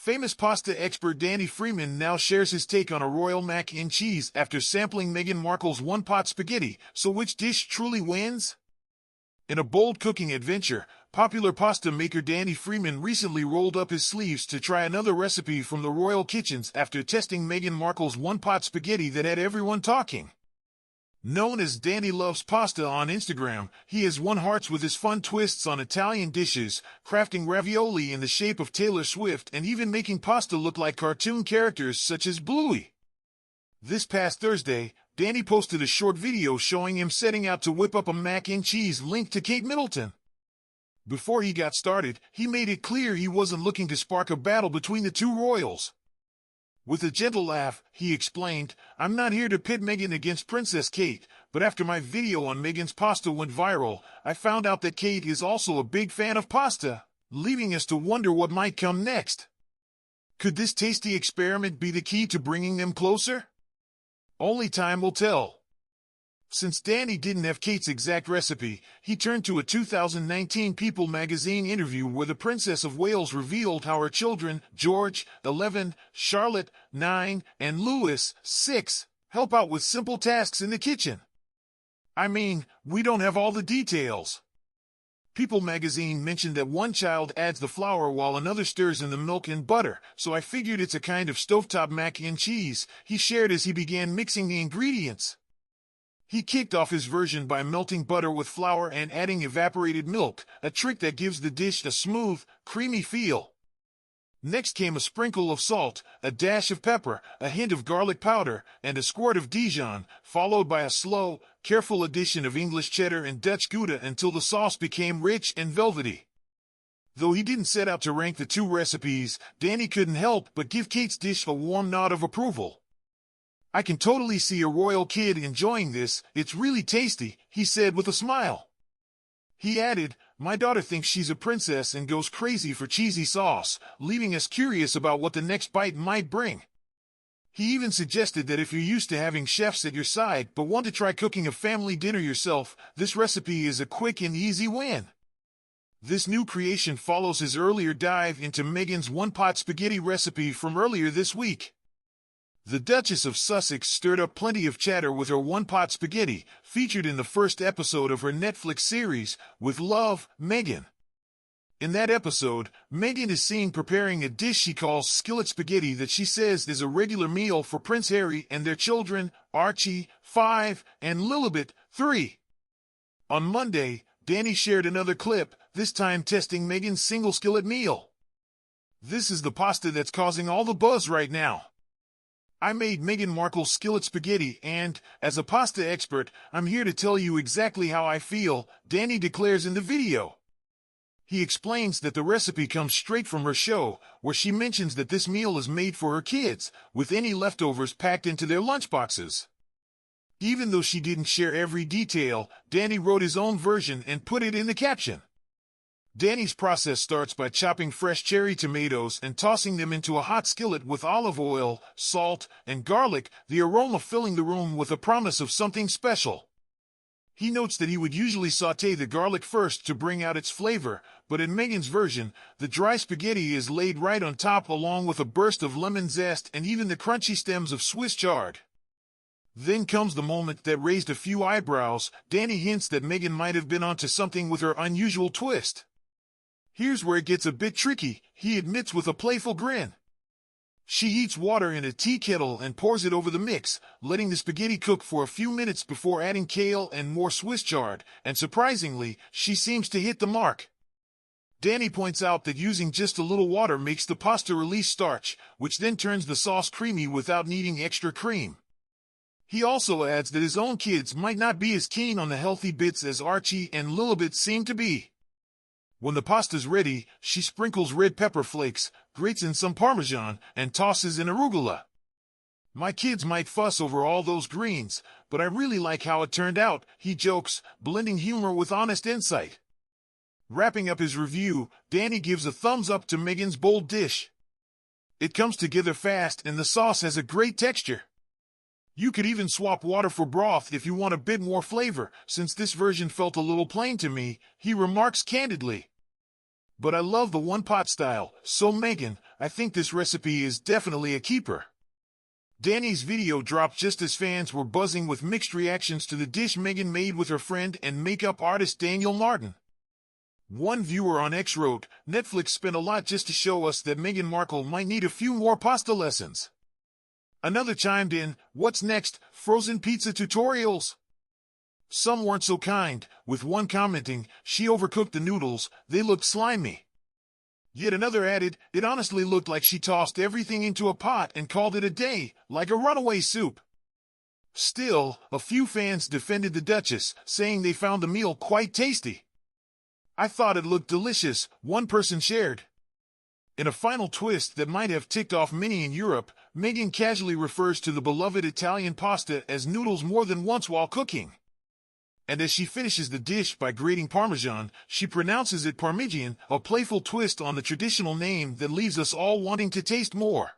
Famous pasta expert Danny Freeman now shares his take on a royal mac and cheese after sampling Meghan Markle's one-pot spaghetti. So which dish truly wins? In a bold cooking adventure, popular pasta maker Danny Freeman recently rolled up his sleeves to try another recipe from the royal kitchens after testing Meghan Markle's one-pot spaghetti that had everyone talking. Known as Danny Loves Pasta on Instagram, he has won hearts with his fun twists on Italian dishes, crafting ravioli in the shape of Taylor Swift and even making pasta look like cartoon characters such as Bluey. This past Thursday, Danny posted a short video showing him setting out to whip up a mac and cheese linked to Kate Middleton. Before he got started, he made it clear he wasn't looking to spark a battle between the two royals. With a gentle laugh, he explained, "I'm not here to pit Meghan against Princess Kate, but after my video on Meghan's pasta went viral, I found out that Kate is also a big fan of pasta, leaving us to wonder what might come next. Could this tasty experiment be the key to bringing them closer? Only time will tell." Since Danny didn't have Kate's exact recipe, he turned to a 2019 People magazine interview where the Princess of Wales revealed how her children, George, 11, Charlotte, 9, and Louis, 6, help out with simple tasks in the kitchen. I mean, we don't have all the details. People magazine mentioned that one child adds the flour while another stirs in the milk and butter, so I figured it's a kind of stovetop mac and cheese, he shared as he began mixing the ingredients. He kicked off his version by melting butter with flour and adding evaporated milk, a trick that gives the dish a smooth, creamy feel. Next came a sprinkle of salt, a dash of pepper, a hint of garlic powder, and a squirt of Dijon, followed by a slow, careful addition of English cheddar and Dutch Gouda until the sauce became rich and velvety. Though he didn't set out to rank the two recipes, Danny couldn't help but give Kate's dish a warm nod of approval. "I can totally see a royal kid enjoying this, it's really tasty," he said with a smile. He added, "My daughter thinks she's a princess and goes crazy for cheesy sauce, leaving us curious about what the next bite might bring." He even suggested that if you're used to having chefs at your side but want to try cooking a family dinner yourself, this recipe is a quick and easy win. This new creation follows his earlier dive into Meghan's one-pot spaghetti recipe from earlier this week. The Duchess of Sussex stirred up plenty of chatter with her one-pot spaghetti, featured in the first episode of her Netflix series, With Love, Meghan. In that episode, Meghan is seen preparing a dish she calls skillet spaghetti that she says is a regular meal for Prince Harry and their children, Archie, 5, and Lilibet, 3. On Monday, Danny shared another clip, this time testing Meghan's single skillet meal. "This is the pasta that's causing all the buzz right now. I made Meghan Markle's skillet spaghetti and, as a pasta expert, I'm here to tell you exactly how I feel," Danny declares in the video. He explains that the recipe comes straight from her show, where she mentions that this meal is made for her kids, with any leftovers packed into their lunchboxes. Even though she didn't share every detail, Danny wrote his own version and put it in the caption. Danny's process starts by chopping fresh cherry tomatoes and tossing them into a hot skillet with olive oil, salt, and garlic, the aroma filling the room with a promise of something special. He notes that he would usually sauté the garlic first to bring out its flavor, but in Meghan's version, the dry spaghetti is laid right on top along with a burst of lemon zest and even the crunchy stems of Swiss chard. Then comes the moment that raised a few eyebrows. Danny hints that Meghan might have been onto something with her unusual twist. "Here's where it gets a bit tricky," he admits with a playful grin. She heats water in a tea kettle and pours it over the mix, letting the spaghetti cook for a few minutes before adding kale and more Swiss chard, and surprisingly, she seems to hit the mark. Danny points out that using just a little water makes the pasta release starch, which then turns the sauce creamy without needing extra cream. He also adds that his own kids might not be as keen on the healthy bits as Archie and Lilibet seem to be. When the pasta's ready, she sprinkles red pepper flakes, grates in some Parmesan, and tosses in arugula. "My kids might fuss over all those greens, but I really like how it turned out," he jokes, blending humor with honest insight. Wrapping up his review, Danny gives a thumbs up to Meghan's bold dish. "It comes together fast and the sauce has a great texture. You could even swap water for broth if you want a bit more flavor, since this version felt a little plain to me," he remarks candidly. "But I love the one-pot style, so Meghan, I think this recipe is definitely a keeper. Dani's video dropped just as fans were buzzing with mixed reactions to the dish Meghan made with her friend and makeup artist Daniel Martin. One viewer on X wrote, "Netflix spent a lot just to show us that Meghan Markle might need a few more pasta lessons." Another chimed in, "What's next, frozen pizza tutorials?" Some weren't so kind, with one commenting, "She overcooked the noodles, they looked slimy." Yet another added, "It honestly looked like she tossed everything into a pot and called it a day, like a runaway soup." Still, a few fans defended the Duchess, saying they found the meal quite tasty. "I thought it looked delicious," one person shared. In a final twist that might have ticked off many in Europe, Meghan casually refers to the beloved Italian pasta as noodles more than once while cooking. And as she finishes the dish by grating Parmesan, she pronounces it Parmigian, a playful twist on the traditional name that leaves us all wanting to taste more.